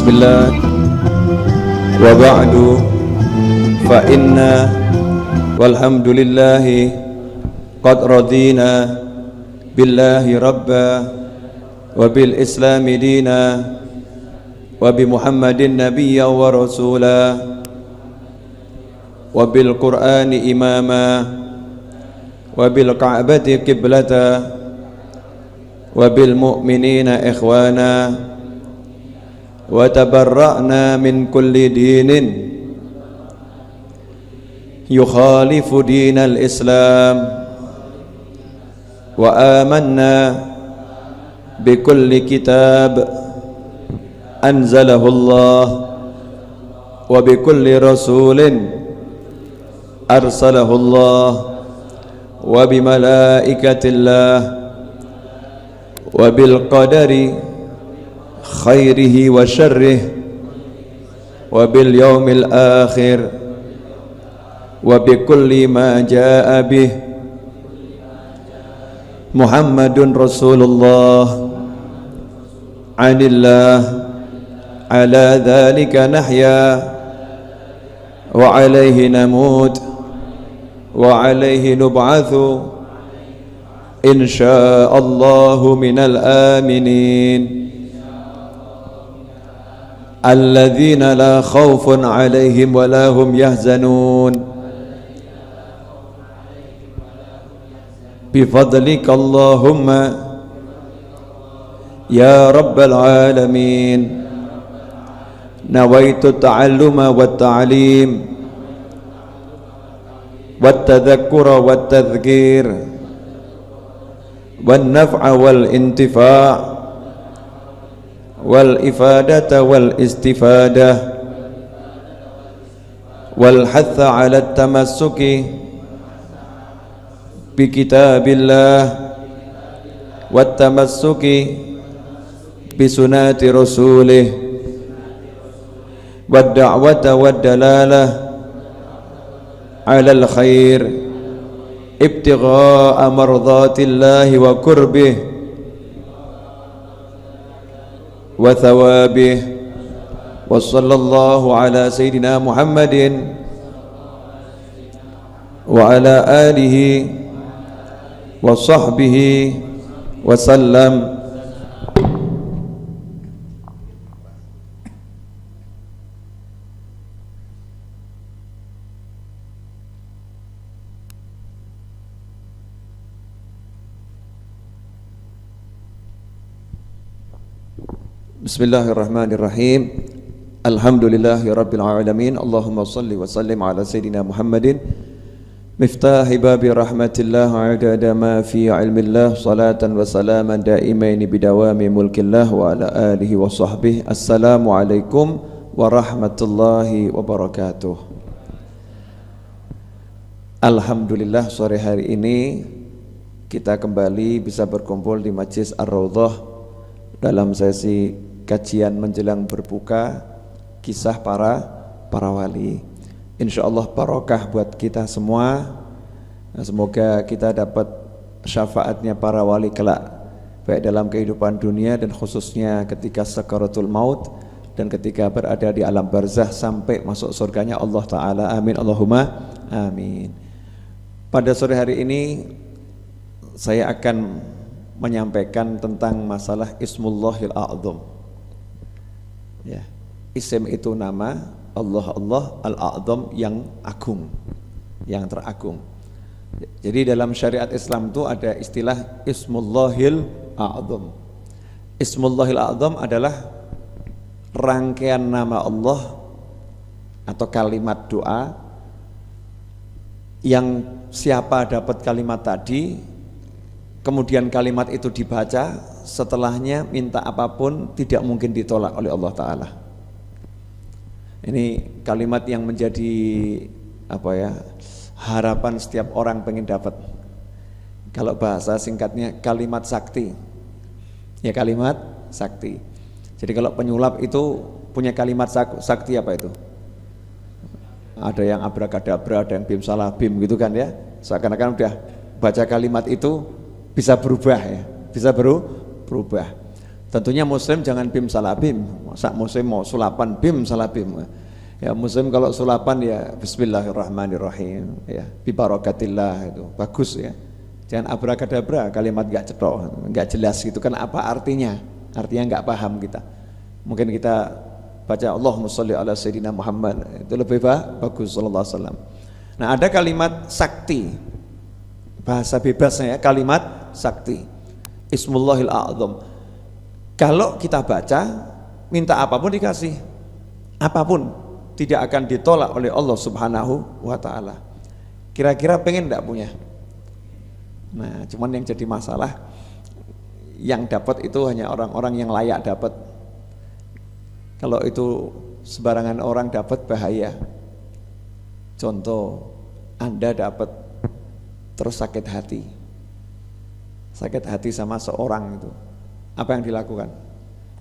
Bismillah wa ba'du fa inna walhamdulillahi qad radina billahi rabba wa bil islami dina wa bi muhammadin nabiyya wa rasula wa bil qur'ani imama wa bil ka'bati qiblata wa bil mu'minina ikhwana wa tabarra'na min kulli dinin yukhalifu dinal islam wa amanna bi kulli kitab anzalahu Allah wa bi kulli rasulin arsalahu Allah wa bi malaikatillah wa bil qadari khairihi wa syarrih wa bil yaumil akhir wa bi kulli ma jaa bih Muhammadun Rasulullah anillah ala dhalika nahya wa alaihi namut wa alaihi nub'athu insya'allahu minal aminin الذين لا خوف عليهم ولا هم يحزنون بفضلك اللهم يا رب العالمين نويت التعلم والتعليم والتذكر والتذكير والنفع والانتفاع والإفادة والاستفادة والحث على التمسك بكتاب الله والتمسك بسنة رسوله والدعوة والدلالة على الخير ابتغاء مرضات الله وقربه وثوابه وصلى الله على سيدنا محمد وعلى آله وصحبه وسلم. Bismillahirrahmanirrahim. Alhamdulillahi rabbil alamin. Allahumma salli wa sallim ala sayyidina Muhammadin miftahi babi rahmatillah adada ma fi ilmillah salatan wa salaman daimaini bidawami mulkillah wa ala alihi wa sahbihi. Assalamualaikum warahmatullahi wabarakatuh. Alhamdulillah, sore hari ini kita kembali bisa berkumpul di Majlis Ar-Raudhah dalam sesi kajian menjelang berbuka kisah para wali. Insyaallah barokah buat kita semua. Semoga kita dapat syafaatnya para wali kelak, baik dalam kehidupan dunia dan khususnya ketika sakaratul maut dan ketika berada di alam barzah sampai masuk surganya Allah Ta'ala. Amin Allahumma amin. Pada sore hari ini saya akan menyampaikan tentang masalah Ismullahil A'zam. Ya, isim itu nama Allah, Allah Al-A'zam, yang agung, yang teragung. Jadi dalam syariat Islam itu ada istilah Ismullahil A'zam. Ismullahil A'zam adalah rangkaian nama Allah atau kalimat doa yang siapa dapat kalimat tadi, kemudian kalimat itu dibaca, setelahnya minta apapun tidak mungkin ditolak oleh Allah Ta'ala. Ini kalimat yang menjadi harapan setiap orang pengen dapat. Kalau bahasa singkatnya kalimat sakti. Ya, kalimat sakti. Jadi kalau penyulap itu punya kalimat sakti apa itu? Ada yang abrakadabra, ada yang bim salah bim gitu kan ya. Seakan-akan udah baca kalimat itu bisa berubah ya, bisa berubah. Tentunya muslim jangan bim salah bim. Masa muslim mau sulapan bim salah bim. Ya muslim kalau sulapan ya bismillahirrahmanirrahim ya bi barakatillah itu bagus ya. Jangan abrakadabra kalimat enggak cetok, enggak jelas gitu kan apa artinya? Artinya enggak paham kita. Mungkin kita baca Allahumma sholli ala sayyidina Muhammad itu lebih bagus sallallahu alaihi wasallam. Nah, ada kalimat sakti. Bahasa bebasnya ya kalimat sakti. Ismullahil a'zam. Kalau kita baca minta apapun dikasih. Apapun tidak akan ditolak oleh Allah Subhanahu wa taala. Kira-kira pengen enggak punya? Nah, cuman yang jadi masalah yang dapat itu hanya orang-orang yang layak dapat. Kalau itu sembarangan orang dapat bahaya. Contoh, Anda dapat terus sakit hati. Sakit hati sama seorang itu. Apa yang dilakukan?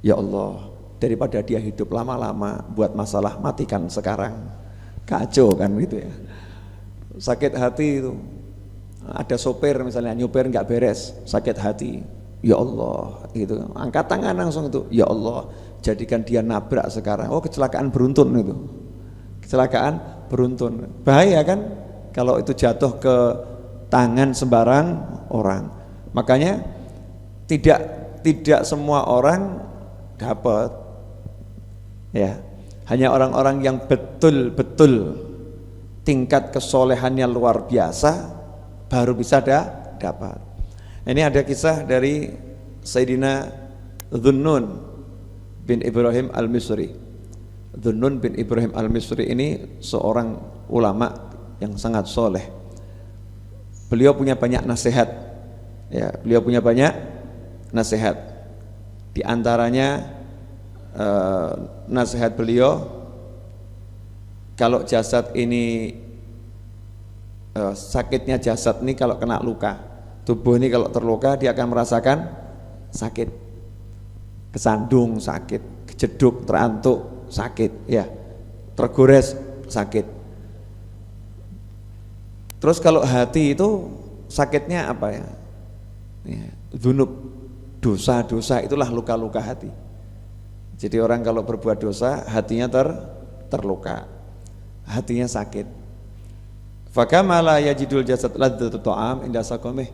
Ya Allah, daripada dia hidup lama-lama buat masalah, matikan sekarang. Kacau kan gitu ya. Sakit hati itu. Ada sopir misalnya nyupir nggak beres, sakit hati. Ya Allah, gitu. Angkat tangan langsung itu. Ya Allah, jadikan dia nabrak sekarang. Oh, kecelakaan beruntun itu. Kecelakaan beruntun. Bahaya kan kalau itu jatuh ke tangan sembarang orang. Makanya tidak semua orang dapat. Ya. Hanya orang-orang yang betul-betul tingkat kesolehannya luar biasa baru bisa dapat. Ini ada kisah dari Sayyidina Dhunnun bin Ibrahim al-Misri. Dhunnun bin Ibrahim al-Misri ini seorang ulama yang sangat soleh. Beliau punya banyak nasihat. Ya, beliau punya banyak nasihat. Di antaranya nasihat beliau, kalau jasad ini sakitnya jasad ini kalau kena luka, tubuh ini kalau terluka dia akan merasakan sakit, kesandung sakit, kejeduk, terantuk sakit, ya, tergores sakit. Terus kalau hati itu sakitnya apa ya? Dzunub, dosa-dosa itulah luka-luka hati. Jadi orang kalau berbuat dosa hatinya terluka, hatinya sakit. Fakama la yajidul jasad ladzatu ta'am inda saqamih.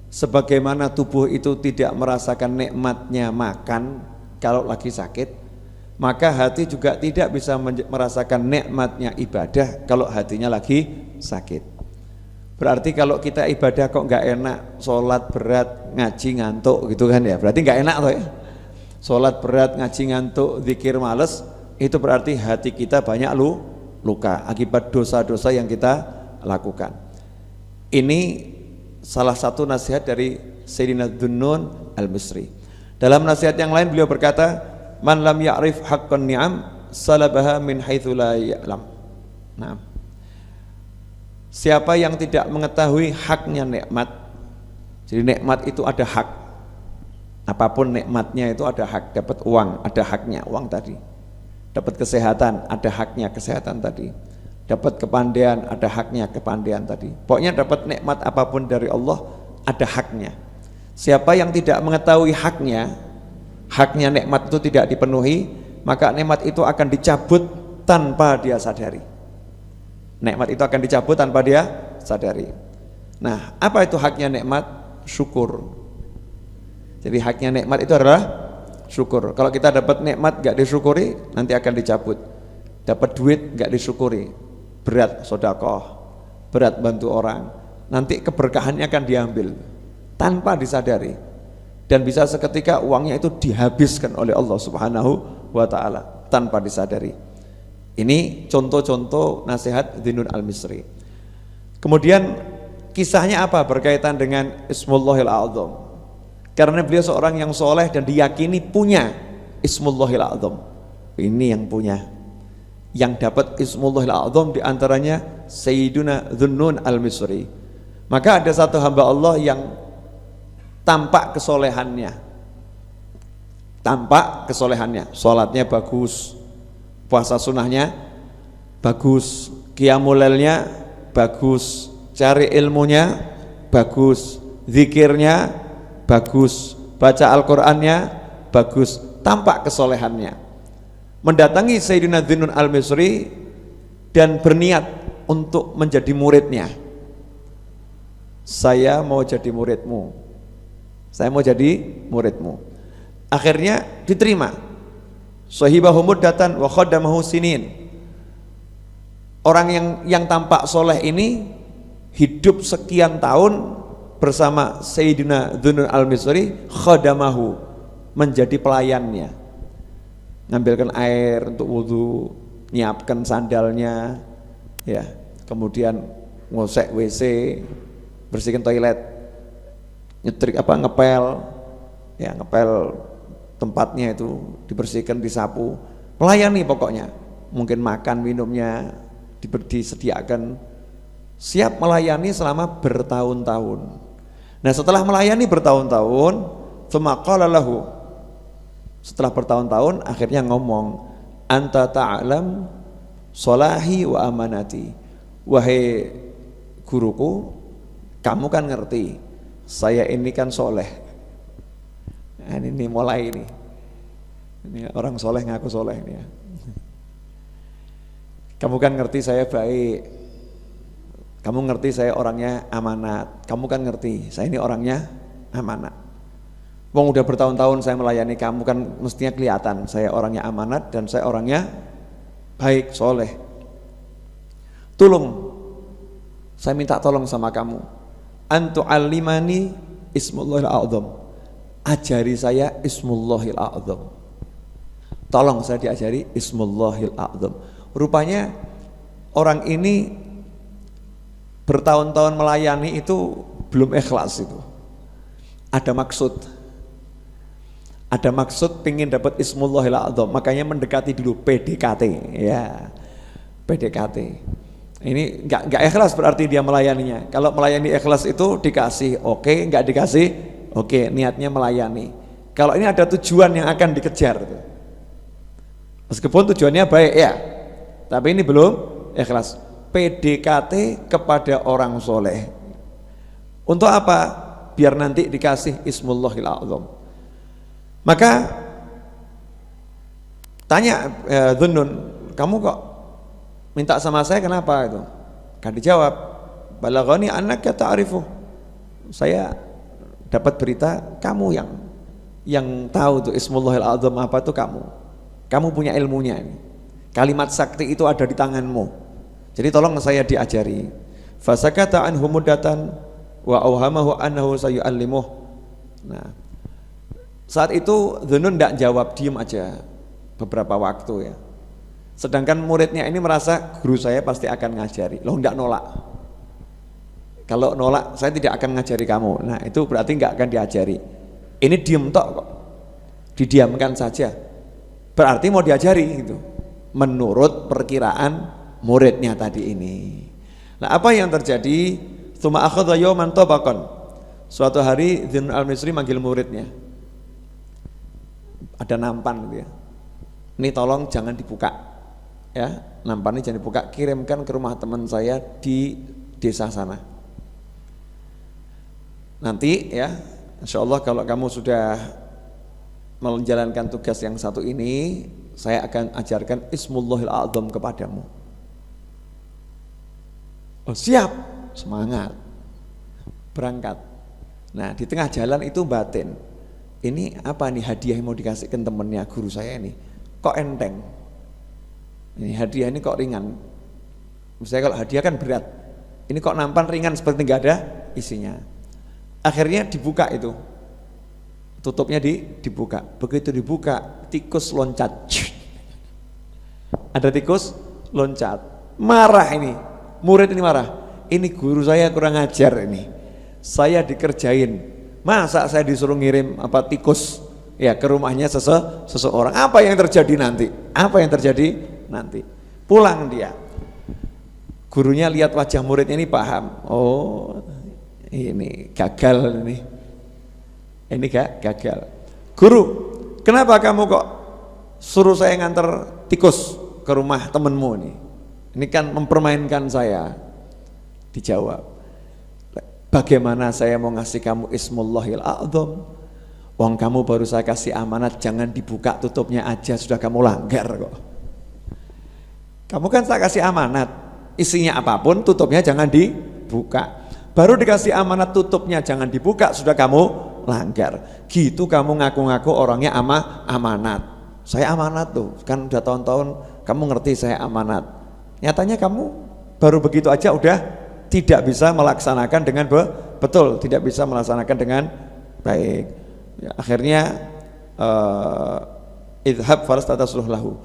Sebagaimana tubuh itu tidak merasakan nikmatnya makan kalau lagi sakit, maka hati juga tidak bisa merasakan nikmatnya ibadah kalau hatinya lagi sakit. Berarti kalau kita ibadah kok nggak enak, sholat berat, ngaji ngantuk gitu kan ya, berarti nggak enak toh ya. Sholat berat, ngaji ngantuk, zikir males, itu berarti hati kita banyak luka akibat dosa-dosa yang kita lakukan. Ini salah satu nasihat dari Sayyidina Dhunnun al-Misri. Dalam nasihat yang lain beliau berkata, man lam ya'rif haqqan ni'am salabaha min haitsu la ya'lam. Nah, siapa yang tidak mengetahui haknya nikmat, jadi nikmat itu ada hak, apapun nikmatnya itu ada hak. Dapat uang, ada haknya uang tadi. Dapat kesehatan, ada haknya kesehatan tadi. Dapat kepandaian, ada haknya kepandaian tadi. Pokoknya dapat nikmat apapun dari Allah, ada haknya. Siapa yang tidak mengetahui haknya nikmat itu tidak dipenuhi, maka nikmat itu akan dicabut tanpa dia sadari. Nikmat itu akan dicabut tanpa dia sadari. Nah, apa itu haknya nikmat? Syukur. Jadi haknya nikmat itu adalah syukur. Kalau kita dapat nikmat gak disyukuri, nanti akan dicabut. Dapat duit gak disyukuri, berat sedekah, berat bantu orang, nanti keberkahannya akan diambil tanpa disadari, dan bisa seketika uangnya itu dihabiskan oleh Allah Subhanahu wa taala tanpa disadari. Ini contoh-contoh nasihat Dhunnun al-Misri. Kemudian kisahnya apa berkaitan dengan Ismullahil A'zam? Karena beliau seorang yang soleh dan diyakini punya Ismullahil A'zam. Ini yang punya, yang dapat Ismullahil A'zam diantaranya Sayyiduna Dhunnun al-Misri. Maka ada satu hamba Allah yang tampak kesolehannya, sholatnya bagus, puasa sunnahnya bagus, qiyamul lailnya bagus, cari ilmunya bagus, zikirnya bagus, baca Al-Qur'annya bagus, tampak kesolehannya. Mendatangi Sayyidina Dhunnun al-Misri dan berniat untuk menjadi muridnya. Saya mau jadi muridmu, saya mau jadi muridmu. Akhirnya diterima. Sahibahu muddatan wa khadamahu sinin. Orang yang tampak soleh ini hidup sekian tahun bersama Sayyidina Dhunnun al-Misri, khadamahu, menjadi pelayannya, ngambilkan air untuk wudhu, nyiapkan sandalnya, ya, kemudian ngosek WC, bersihkan toilet, nyetrik ngepel, ya, ngepel tempatnya itu dibersihkan, disapu, melayani pokoknya. Mungkin makan minumnya disediakan, siap melayani selama bertahun-tahun. Nah, setelah melayani bertahun-tahun, tsumma qala lahu, setelah bertahun-tahun akhirnya ngomong, anta ta'lam solahi wa amanati, wahai guruku, kamu kan ngerti saya ini kan soleh. Nah, ini mulai ini orang soleh ngaku soleh ini ya. Kamu kan ngerti saya baik, kamu ngerti saya orangnya amanat, kamu kan ngerti saya ini orangnya amanat. Wong udah bertahun-tahun saya melayani kamu, kan mestinya kelihatan saya orangnya amanat dan saya orangnya baik, soleh. Tolong, saya minta tolong sama kamu, antu'allimani ismullahil a'zam, ajari saya ismullahil a'zam. Tolong saya diajari ismullahil a'zam. Rupanya orang ini bertahun-tahun melayani itu belum ikhlas itu. Ada maksud pingin dapat ismullahil a'zam, makanya mendekati dulu, PDKT ya. PDKT. Ini enggak ikhlas berarti dia melayaninya. Kalau melayani ikhlas itu dikasih oke, enggak dikasih oke, niatnya melayani. Kalau ini ada tujuan yang akan dikejar itu. Meskipun tujuannya baik ya, tapi ini belum ikhlas. PDKT kepada orang soleh. Untuk apa? Biar nanti dikasih ismullahil a'zam. Maka tanya Dhunnun, kamu kok minta sama saya kenapa itu? Kan dijawab, balaghani annaka ta'rifu. Saya dapat berita kamu yang tahu tuh ismullahil a'zam apa itu kamu. Kamu punya ilmunya ini. Kalimat sakti itu ada di tanganmu. Jadi tolong saya diajari. Fasakata anhu muddatan wa auhamahu annahu sayu'allimuh. Nah, saat itu Dhunnun tidak jawab, diam aja beberapa waktu ya. Sedangkan muridnya ini merasa guru saya pasti akan ngajari. Loh, tidak nolak. Kalau nolak saya tidak akan ngajari kamu. Nah, itu berarti nggak akan diajari. Ini diem tok kok. Didiamkan saja. Berarti mau diajari gitu. Menurut perkiraan muridnya tadi ini. Nah, apa yang terjadi? Tsumma akhadha yawman tabaqan. Suatu hari Dhunnun al-Misri manggil muridnya. Ada nampan gitu ya. Ini tolong jangan dibuka. Ya, nampan ini jangan dibuka, kirimkan ke rumah teman saya di desa sana. Nanti ya, insyaallah kalau kamu sudah menjalankan tugas yang satu ini, saya akan ajarkan ismullahil a'zam kepadamu. Oh, siap, semangat, berangkat. Nah, di tengah jalan itu batin, ini apa nih hadiah yang mau dikasihkan temennya guru saya ini, kok enteng, ini hadiah ini kok ringan. Misalnya kalau hadiah kan berat, ini kok nampan ringan seperti nggak ada isinya. Akhirnya dibuka itu, tutupnya dibuka. Begitu dibuka, tikus loncat. Ada tikus loncat, marah ini. Murid ini marah, ini guru saya kurang ajar ini. Saya dikerjain, masa saya disuruh ngirim tikus ya ke rumahnya seseorang. Apa yang terjadi nanti? Apa yang terjadi nanti? Pulang dia. Gurunya lihat wajah muridnya ini paham. Oh, ini gagal ini. Ini gagal. Guru, kenapa kamu kok suruh saya nganter tikus ke rumah temenmu ini? Ini kan mempermainkan saya. Dijawab, bagaimana saya mau ngasih kamu ismullahil a'zam? Wong kamu baru saya kasih amanat, jangan dibuka tutupnya aja sudah kamu langgar kok. Kamu kan saya kasih amanat, isinya apapun tutupnya jangan dibuka. Baru dikasih amanat tutupnya jangan dibuka sudah kamu langgar. Gitu kamu ngaku-ngaku orangnya amanat. Saya amanat tuh, kan udah tahun-tahun kamu ngerti saya amanat. Nyatanya kamu baru begitu aja udah tidak bisa melaksanakan dengan betul, tidak bisa melaksanakan dengan baik. Ya, akhirnya idhab falastatasluh lahu,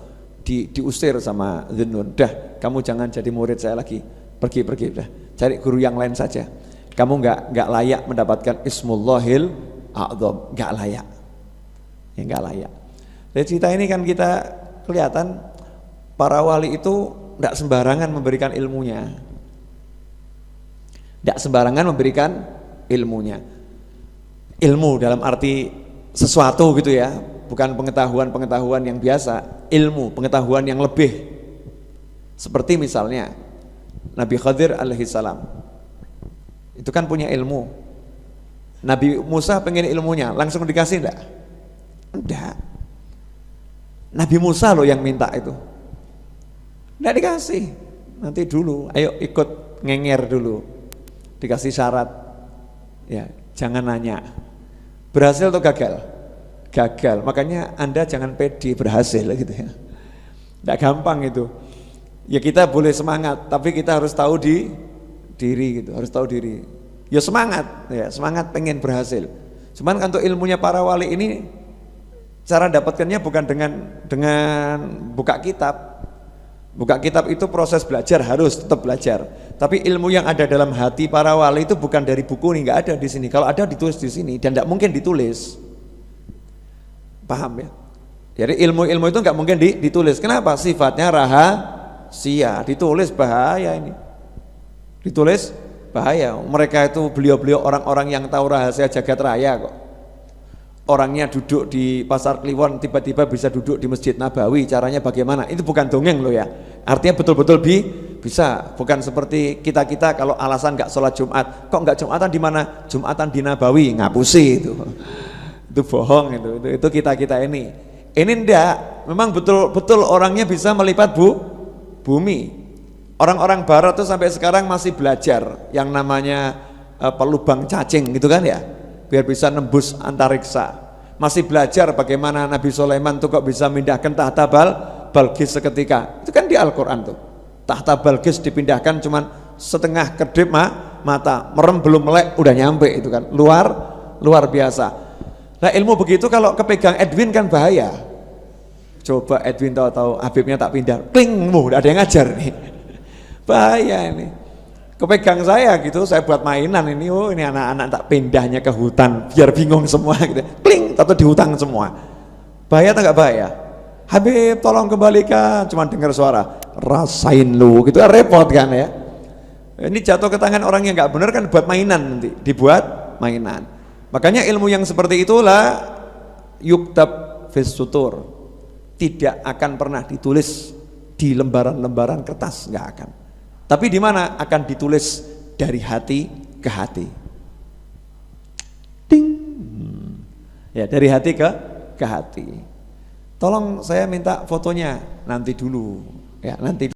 diusir sama Dhunnun. Dah, kamu jangan jadi murid saya lagi. Pergi dah. Cari guru yang lain saja. Kamu enggak layak mendapatkan Ismullahil A'dzam, enggak layak. Ya enggak layak. Dari cerita ini kan kita kelihatan para wali itu enggak sembarangan memberikan ilmunya. Enggak sembarangan memberikan ilmunya. Ilmu dalam arti sesuatu gitu ya, bukan pengetahuan yang biasa, ilmu, pengetahuan yang lebih. Seperti misalnya Nabi Khadir alaihissalam itu kan punya ilmu. Nabi Musa pengen ilmunya, langsung dikasih enggak? Enggak. Nabi Musa loh yang minta itu, enggak dikasih. Nanti dulu, ayo ikut ngenger dulu, dikasih syarat. Ya, jangan nanya berhasil atau gagal. Gagal, makanya Anda jangan pede berhasil gitu ya. Enggak gampang itu. Ya kita boleh semangat, tapi kita harus tahu diri gitu, harus tahu diri. Ya semangat pengen berhasil. Cuman untuk ilmunya para wali ini cara dapatkannya bukan dengan buka kitab. Buka kitab itu proses belajar, harus tetap belajar. Tapi ilmu yang ada dalam hati para wali itu bukan dari buku nih, nggak ada di sini. Kalau ada ditulis di sini dan tidak mungkin ditulis. Paham ya? Jadi ilmu-ilmu itu nggak mungkin ditulis. Kenapa? Sifatnya rahasia. Ditulis bahaya ini. Ditulis bahaya. Mereka itu beliau-beliau orang-orang yang tahu rahasia jagat raya kok. Orangnya duduk di Pasar Kliwon tiba-tiba bisa duduk di Masjid Nabawi, caranya bagaimana? Itu bukan dongeng loh ya. Artinya betul-betul bisa, bukan seperti kita kalau alasan nggak sholat Jumat. Kok nggak Jumatan di mana? Jumatan di Nabawi, ngapusi itu. Itu bohong itu kita ini. Ini enggak, memang betul-betul orangnya bisa melipat bumi. Orang-orang barat tuh sampai sekarang masih belajar yang namanya pelubang cacing gitu kan ya, biar bisa nembus antariksa. Masih belajar bagaimana Nabi Sulaiman tuh kok bisa mindahkan tahta Balqis seketika. Itu kan di Al-Quran tuh. Tahta Balqis dipindahkan cuman setengah kedip mata, merem belum melek udah nyampe itu kan. Luar biasa. Nah ilmu begitu kalau kepegang Edwin kan bahaya. Coba Edwin tahu-tahu Habibnya tak pindah, kling, udah ada yang ngajar nih. Bahaya ini. Kepegang saya gitu, saya buat mainan ini, oh ini anak-anak tak pindahnya ke hutan biar bingung semua gitu. Kling, atau di hutan semua. Bahaya atau enggak bahaya? Habib tolong kembalikan, cuma dengar suara rasain lu gitu, repot kan ya. Ini jatuh ke tangan orang yang enggak benar kan buat mainan nanti, dibuat mainan. Makanya ilmu yang seperti itulah yuktab fis sutur, tidak akan pernah ditulis di lembaran-lembaran kertas, enggak akan. Tapi di mana akan ditulis dari hati ke hati. Ding. Ya, dari hati ke hati. Tolong saya minta fotonya nanti dulu. Ya, nanti